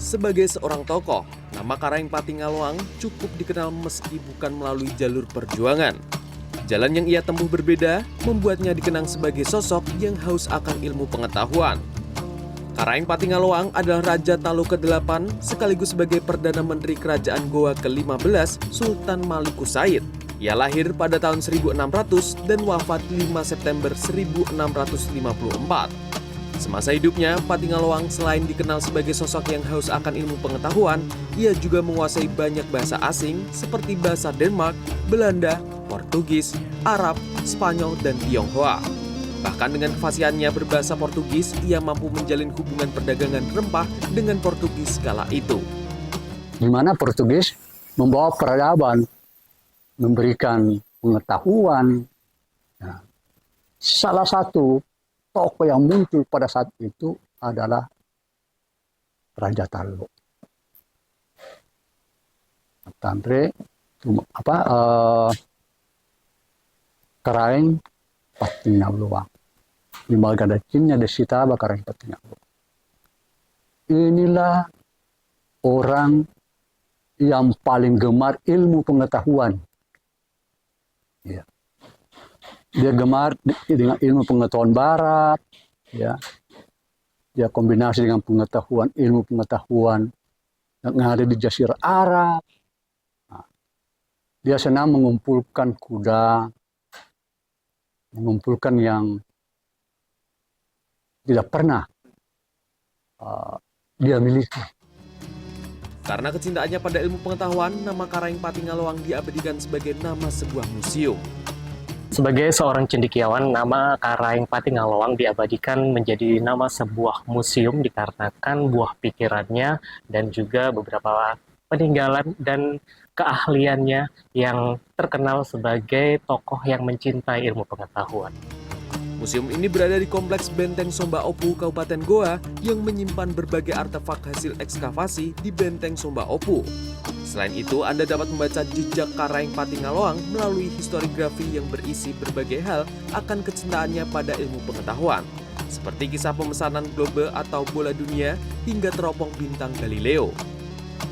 Sebagai seorang tokoh, nama Karaeng Patingaloang cukup dikenal meski bukan melalui jalur perjuangan. Jalan yang ia tempuh berbeda, membuatnya dikenang sebagai sosok yang haus akan ilmu pengetahuan. Karaeng Patingaloang adalah Raja Talo ke-8 sekaligus sebagai Perdana Menteri Kerajaan Goa ke-15 Sultan Maliku Said. Ia lahir pada tahun 1600 dan wafat 5 September 1654. Semasa hidupnya, Patingaloang selain dikenal sebagai sosok yang haus akan ilmu pengetahuan, ia juga menguasai banyak bahasa asing seperti bahasa Denmark, Belanda, Portugis, Arab, Spanyol, dan Tionghoa. Bahkan dengan kefasihannya berbahasa Portugis, ia mampu menjalin hubungan perdagangan rempah dengan Portugis kala itu. Di mana Portugis membawa peradaban, memberikan pengetahuan. Nah, salah satu tokoh yang muncul pada saat itu adalah Raja Talo. Tantre Karaeng Patingaloang. Di Malgada Cinnya Desita Karaeng Patingaloang. Inilah orang yang paling gemar ilmu pengetahuan. Ya. Dia gemar dengan ilmu pengetahuan barat, ya. Dia kombinasi dengan ilmu pengetahuan yang ada di Jazirah Arab. Nah, dia senang mengumpulkan kuda, mengumpulkan yang tidak pernah dia miliki. Karena kecintaannya pada ilmu pengetahuan, nama Karaeng Patingaloang diabadikan sebagai nama sebuah museum. Sebagai seorang cendekiawan, nama Karaeng Patingaloang diabadikan menjadi nama sebuah museum dikarenakan buah pikirannya dan juga beberapa peninggalan dan keahliannya yang terkenal sebagai tokoh yang mencintai ilmu pengetahuan. Museum ini berada di Kompleks Benteng Somba Opu, Kabupaten Goa, yang menyimpan berbagai artefak hasil ekskavasi di Benteng Somba Opu. Selain itu, Anda dapat membaca jejak Karaeng Patingaloang melalui historiografi yang berisi berbagai hal akan kecintaannya pada ilmu pengetahuan, seperti kisah pemesanan globe atau bola dunia hingga teropong bintang Galileo.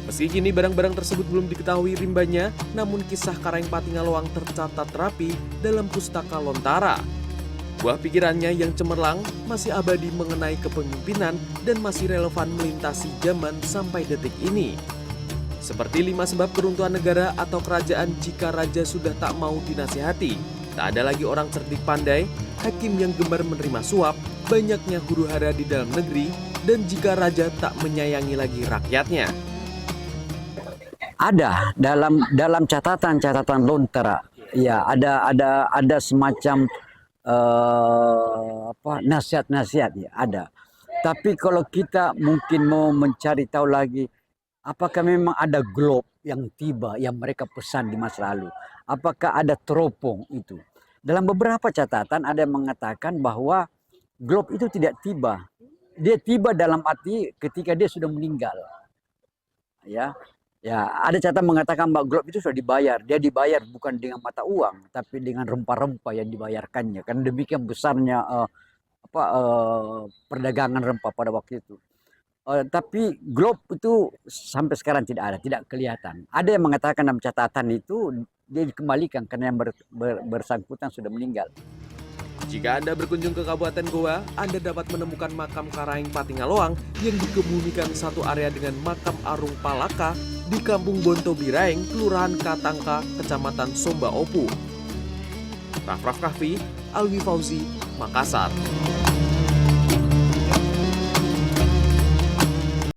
Meski kini barang-barang tersebut belum diketahui rimbanya, namun kisah Karaeng Patingaloang tercatat rapi dalam Pustaka Lontara. Buah pikirannya yang cemerlang masih abadi mengenai kepemimpinan dan masih relevan melintasi zaman sampai detik ini. Seperti 5 sebab keruntuhan negara atau kerajaan jika raja sudah tak mau dinasihati, tak ada lagi orang cerdik pandai, hakim yang gemar menerima suap, banyaknya huru-hara di dalam negeri, dan jika raja tak menyayangi lagi rakyatnya. Ada dalam catatan Lontara, ya ada semacam nasihat-nasihat, ya ada. Tapi kalau kita mungkin mau mencari tahu lagi, apakah memang ada globe yang tiba yang mereka pesan di masa lalu? Apakah ada teropong itu? Dalam beberapa catatan ada yang mengatakan bahwa globe itu tidak tiba. Dia tiba dalam arti ketika dia sudah meninggal. Ya, ada catatan mengatakan bahwa globe itu sudah dibayar. Dia dibayar bukan dengan mata uang, tapi dengan rempah-rempah yang dibayarkannya. Karena demikian besarnya perdagangan rempah pada waktu itu. Tapi globe itu sampai sekarang tidak ada, tidak kelihatan. Ada yang mengatakan dalam catatan itu dia dikembalikan karena yang bersangkutan sudah meninggal. Jika Anda berkunjung ke Kabupaten Goa, Anda dapat menemukan makam Karaeng Patingaloang yang dikebumikan satu area dengan makam Arung Palaka di Kampung Bonto Biraeng, Kelurahan Katangka, Kecamatan Somba Opu. Raff Kahfi, Alwi Fauzi, Makassar.